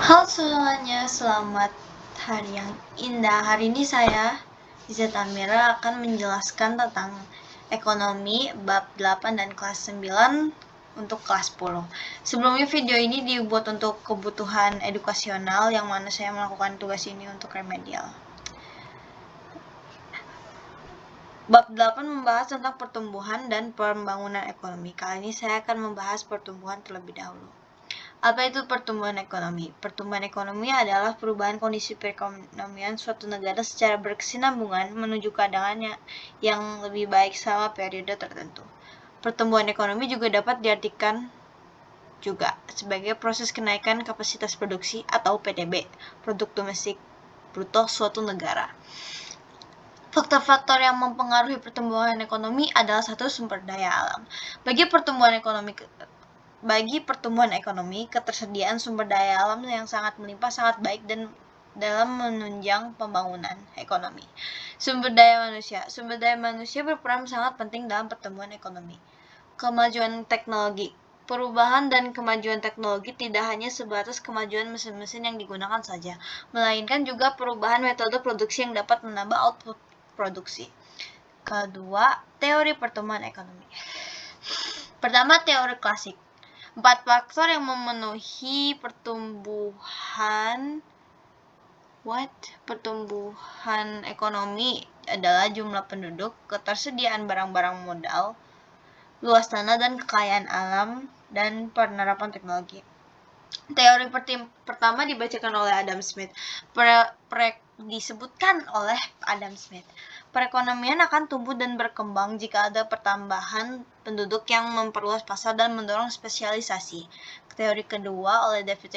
Halo semuanya, selamat hari yang indah. Hari ini saya, Iza Tamira, akan menjelaskan tentang ekonomi bab 8 dan kelas 9 untuk kelas 10. Sebelumnya video ini dibuat untuk kebutuhan edukasional yang mana saya melakukan tugas ini untuk remedial. Bab 8 membahas tentang pertumbuhan dan pembangunan ekonomi. Kali ini saya akan membahas pertumbuhan terlebih dahulu. Apa itu pertumbuhan ekonomi? Pertumbuhan ekonomi adalah perubahan kondisi perekonomian suatu negara secara berkesinambungan menuju keadaannya yang lebih baik selama periode tertentu. Pertumbuhan ekonomi juga dapat diartikan juga sebagai proses kenaikan kapasitas produksi atau PDB, produk domestik bruto suatu negara. Faktor-faktor yang mempengaruhi pertumbuhan ekonomi adalah satu, sumber daya alam. Bagi pertumbuhan ekonomi, ketersediaan sumber daya alam yang sangat melimpah sangat baik dan dalam menunjang pembangunan ekonomi. Sumber daya manusia berperan sangat penting dalam pertumbuhan ekonomi. Kemajuan teknologi. Perubahan dan kemajuan teknologi tidak hanya sebatas kemajuan mesin-mesin yang digunakan saja, melainkan juga perubahan metode produksi yang dapat menambah output produksi. Kedua, teori pertumbuhan ekonomi. Pertama, teori klasik. 4 faktor yang memenuhi pertumbuhan ekonomi adalah jumlah penduduk, ketersediaan barang-barang modal, luas tanah dan kekayaan alam, dan penerapan teknologi. Teori pertama dibacakan oleh Adam Smith. Disebutkan oleh Adam Smith. Perekonomian akan tumbuh dan berkembang jika ada pertambahan penduduk yang memperluas pasar dan mendorong spesialisasi. Teori kedua oleh David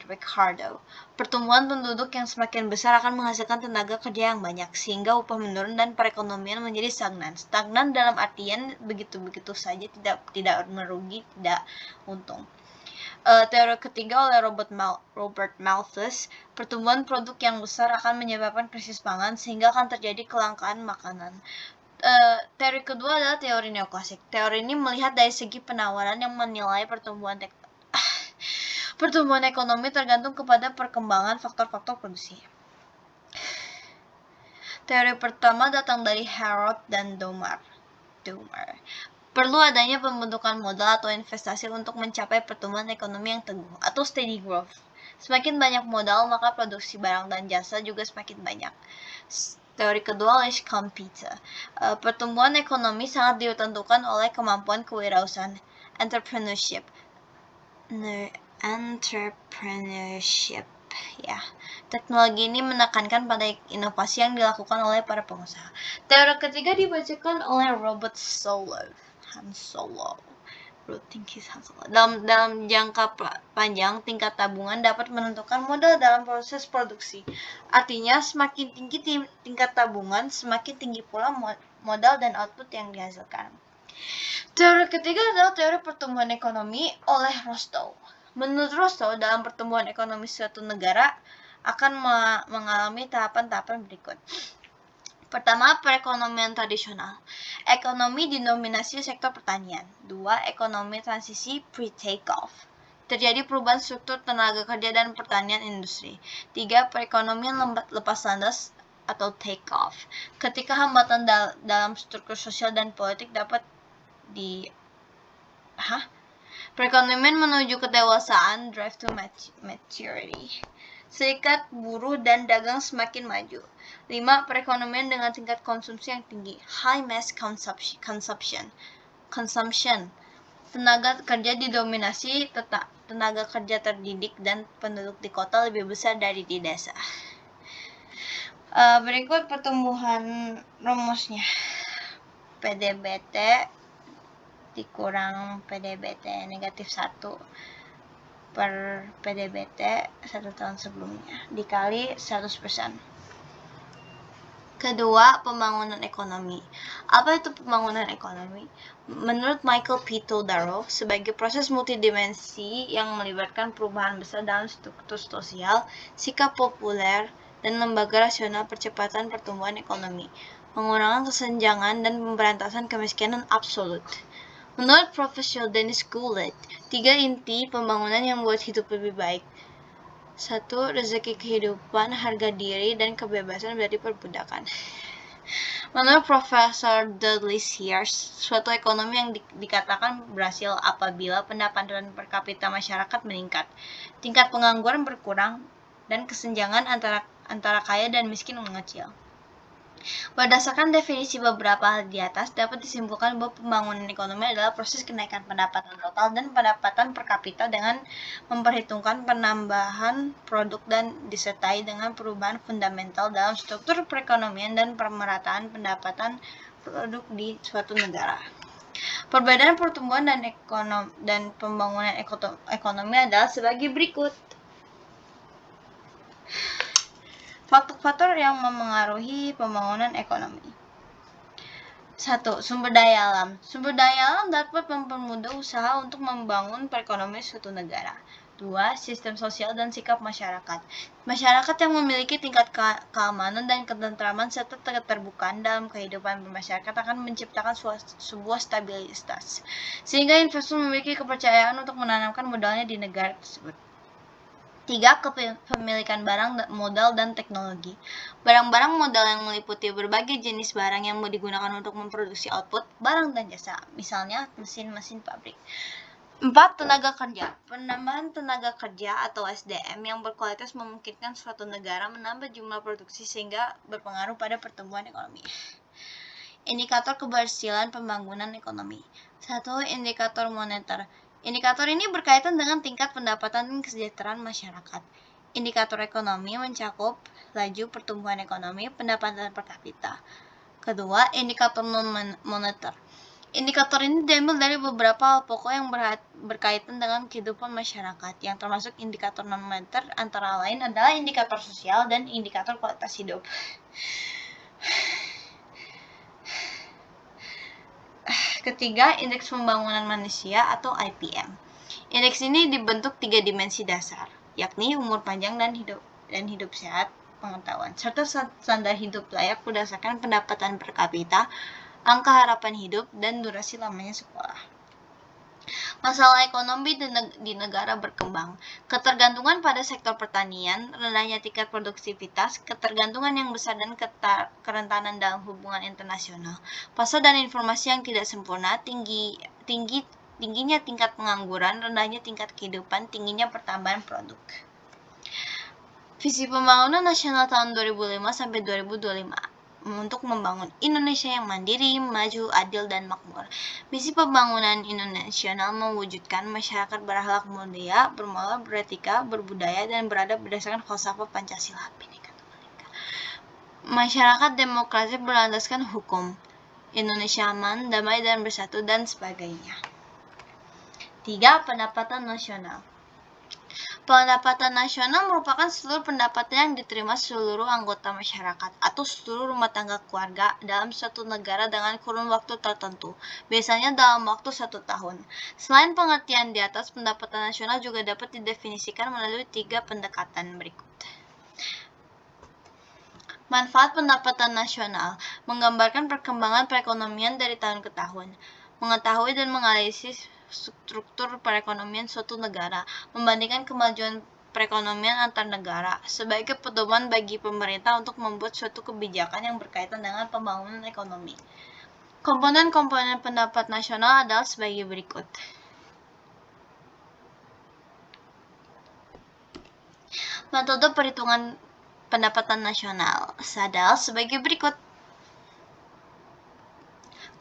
Ricardo. Pertumbuhan penduduk yang semakin besar akan menghasilkan tenaga kerja yang banyak, sehingga upah menurun dan perekonomian menjadi stagnan. Stagnan dalam artian begitu-begitu saja, tidak merugi, tidak untung. Teori ketiga oleh Robert Malthus, pertumbuhan produk yang besar akan menyebabkan krisis pangan sehingga akan terjadi kelangkaan makanan. Teori kedua adalah teori neoklasik. Teori ini melihat dari segi penawaran yang menilai pertumbuhan ekonomi tergantung kepada perkembangan faktor-faktor produksi. Teori pertama datang dari Harrod dan Domar. Perlu adanya pembentukan modal atau investasi untuk mencapai pertumbuhan ekonomi yang teguh atau steady growth. Semakin banyak modal, maka produksi barang dan jasa juga semakin banyak. Teori kedua oleh Schumpeter. Pertumbuhan ekonomi sangat ditentukan oleh kemampuan kewirausahaan, entrepreneurship. Ya, teknologi ini menekankan pada inovasi yang dilakukan oleh para pengusaha. Teori ketiga dibacakan oleh Robert Solow. Dalam jangka panjang, tingkat tabungan dapat menentukan modal dalam proses produksi. Artinya, semakin tinggi tingkat tabungan, semakin tinggi pula modal dan output yang dihasilkan. Teori ketiga adalah teori pertumbuhan ekonomi oleh Rostow. Menurut Rostow, dalam pertumbuhan ekonomi suatu negara akan mengalami tahapan-tahapan berikut. Pertama, perekonomian tradisional. Ekonomi didominasi sektor pertanian. 2. Ekonomi transisi pre-takeoff. Terjadi perubahan struktur tenaga kerja dan pertanian industri. 3. Perekonomian lepas landas atau take-off. Ketika hambatan dalam struktur sosial dan politik dapat perekonomian menuju kedewasaan, drive to maturity. Serikat buruh dan dagang semakin maju. 5. Perekonomian dengan tingkat konsumsi yang tinggi, high mass consumption. Tenaga kerja didominasi tenaga kerja terdidik dan penduduk di kota lebih besar dari di desa. Berikut pertumbuhan rumusnya. PDBT dikurang PDBT negatif 1 per PDBT 1 tahun sebelumnya dikali 100%. Kedua, pembangunan ekonomi. Apa itu pembangunan ekonomi? Menurut Michael P. Todaro, sebagai proses multidimensi yang melibatkan perubahan besar dalam struktur sosial, sikap populer, dan lembaga rasional percepatan pertumbuhan ekonomi, pengurangan kesenjangan, dan pemberantasan kemiskinan absolut. Menurut Profesor Dennis Goulart, 3 inti pembangunan yang membuat hidup lebih baik. 1. Rezeki kehidupan, harga diri, dan kebebasan dari perbudakan. Menurut Profesor Dudley Sears, suatu ekonomi yang dikatakan berhasil apabila pendapatan per kapita masyarakat meningkat, tingkat pengangguran berkurang, dan kesenjangan antara kaya dan miskin mengecil. Berdasarkan definisi beberapa hal di atas, dapat disimpulkan bahwa pembangunan ekonomi adalah proses kenaikan pendapatan total dan pendapatan per kapita dengan memperhitungkan penambahan produk dan disertai dengan perubahan fundamental dalam struktur perekonomian dan pemerataan pendapatan produk di suatu negara. Perbedaan pertumbuhan dan pembangunan ekonomi adalah sebagai berikut. Faktor-faktor yang memengaruhi pembangunan ekonomi. 1. Sumber daya alam. Sumber daya alam dapat mempermudah usaha untuk membangun perekonomian suatu negara. 2. Sistem sosial dan sikap masyarakat. Masyarakat yang memiliki tingkat keamanan dan ketentraman serta keterbukaan dalam kehidupan bermasyarakat akan menciptakan sebuah stabilitas, sehingga investor memiliki kepercayaan untuk menanamkan modalnya di negara tersebut. 3. Kepemilikan barang, modal, dan teknologi. Barang-barang modal yang meliputi berbagai jenis barang yang digunakan untuk memproduksi output, barang dan jasa, misalnya mesin-mesin pabrik. 4. Tenaga kerja. Penambahan tenaga kerja atau SDM yang berkualitas memungkinkan suatu negara menambah jumlah produksi sehingga berpengaruh pada pertumbuhan ekonomi. Indikator keberhasilan pembangunan ekonomi. 1. Indikator moneter. Indikator ini berkaitan dengan tingkat pendapatan dan kesejahteraan masyarakat. Indikator ekonomi mencakup laju pertumbuhan ekonomi, pendapatan per kapita. Kedua, indikator non-moneter. Indikator ini diambil dari beberapa hal pokok yang berkaitan dengan kehidupan masyarakat, yang termasuk indikator non-moneter antara lain adalah indikator sosial dan indikator kualitas hidup. Ketiga, indeks pembangunan manusia atau IPM. Indeks ini dibentuk 3 dimensi dasar, yakni umur panjang dan hidup sehat, pengetahuan, serta standar hidup layak berdasarkan pendapatan per kapita, angka harapan hidup, dan durasi lamanya sekolah. Masalah ekonomi di negara berkembang. Ketergantungan pada sektor pertanian, rendahnya tingkat produktivitas, ketergantungan yang besar dan kerentanan dalam hubungan internasional, pasar dan informasi yang tidak sempurna, tingginya tingkat pengangguran, rendahnya tingkat kehidupan, tingginya pertambahan produk. Visi Pembangunan Nasional tahun 2005 sampai 2025 untuk membangun Indonesia yang mandiri, maju, adil, dan makmur. Misi pembangunan Indonesia mewujudkan masyarakat berakhlak mulia, bermoral, beretika, berbudaya, dan beradab berdasarkan falsafah Pancasila. Masyarakat demokratis berlandaskan hukum. Indonesia aman, damai, dan bersatu, dan sebagainya. 3. Pendapatan nasional. Pendapatan nasional merupakan seluruh pendapatan yang diterima seluruh anggota masyarakat atau seluruh rumah tangga keluarga dalam suatu negara dengan kurun waktu tertentu, biasanya dalam waktu 1 tahun. Selain pengertian di atas, pendapatan nasional juga dapat didefinisikan melalui 3 pendekatan berikut. Manfaat pendapatan nasional menggambarkan perkembangan perekonomian dari tahun ke tahun, mengetahui dan menganalisis struktur perekonomian suatu negara, membandingkan kemajuan perekonomian antar negara, sebagai pedoman bagi pemerintah untuk membuat suatu kebijakan yang berkaitan dengan pembangunan ekonomi. Komponen-komponen pendapat nasional adalah sebagai berikut. Metode perhitungan pendapatan nasional adalah sebagai berikut.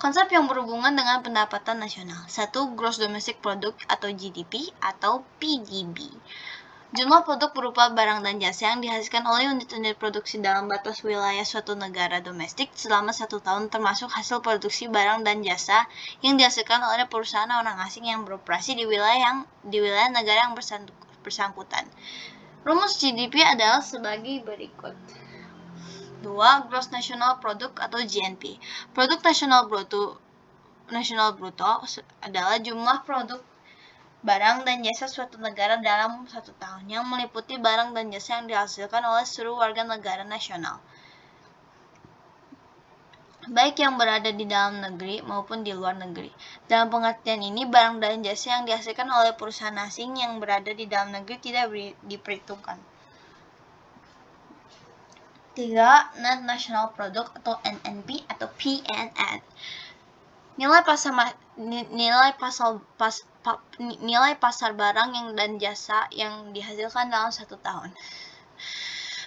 Konsep yang berhubungan dengan pendapatan nasional. 1. Gross Domestic Product atau GDP atau PDB. Jumlah produk berupa barang dan jasa yang dihasilkan oleh unit-unit produksi dalam batas wilayah suatu negara domestik selama 1 tahun, termasuk hasil produksi barang dan jasa yang dihasilkan oleh perusahaan orang asing yang beroperasi di wilayah negara yang bersangkutan. Rumus GDP adalah sebagai berikut. 2. Gross National Product atau GNP. Produk nasional bruto adalah jumlah produk barang dan jasa suatu negara dalam 1 tahun, yang meliputi barang dan jasa yang dihasilkan oleh seluruh warga negara nasional. baik yang berada di dalam negeri maupun di luar negeri. Dalam pengertian ini, barang dan jasa yang dihasilkan oleh perusahaan asing yang berada di dalam negeri tidak diperhitungkan. 3. Net National Product atau NNP atau PNN. Nilai pasar barang dan jasa yang dihasilkan dalam 1 tahun.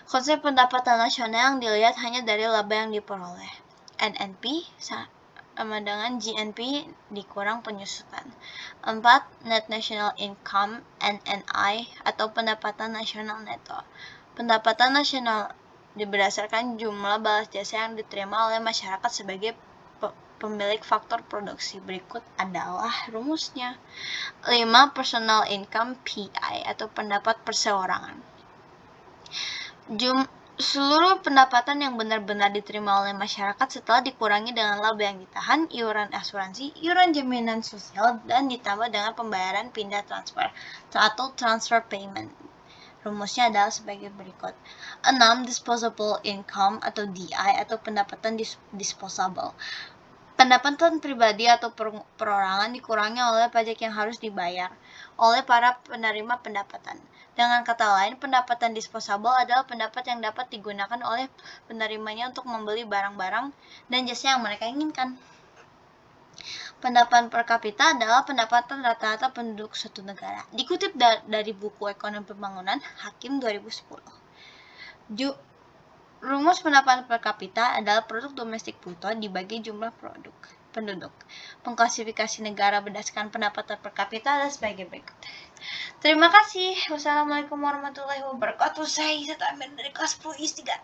Konsep pendapatan nasional yang dilihat hanya dari laba yang diperoleh. NNP sama dengan GNP dikurang penyusutan. 4. Net National Income NNI atau pendapatan nasional neto. Pendapatan nasional berdasarkan jumlah balas jasa yang diterima oleh masyarakat sebagai pemilik faktor produksi. Berikut adalah rumusnya. 5. Personal Income PI atau pendapat perseorangan. Seluruh pendapatan yang benar-benar diterima oleh masyarakat setelah dikurangi dengan laba yang ditahan, iuran asuransi, iuran jaminan sosial, dan ditambah dengan pembayaran pindah transfer atau transfer payment. Rumusnya adalah sebagai berikut. 6. Disposable income atau DI atau pendapatan disposable. Pendapatan pribadi atau perorangan dikurangi oleh pajak yang harus dibayar oleh para penerima pendapatan. Dengan kata lain, pendapatan disposable adalah pendapat yang dapat digunakan oleh penerimanya untuk membeli barang-barang dan jasa yang mereka inginkan. Pendapatan per kapita adalah pendapatan rata-rata penduduk suatu negara. Dikutip dari buku Ekonomi Pembangunan, Hakim 2010. Rumus pendapatan per kapita adalah produk domestik bruto dibagi jumlah penduduk. Pengklasifikasi negara berdasarkan pendapatan per kapita adalah sebagai berikut. Terima kasih. Wassalamualaikum warahmatullahi wabarakatuh. Saya Amir dari kelas 10 IS 3.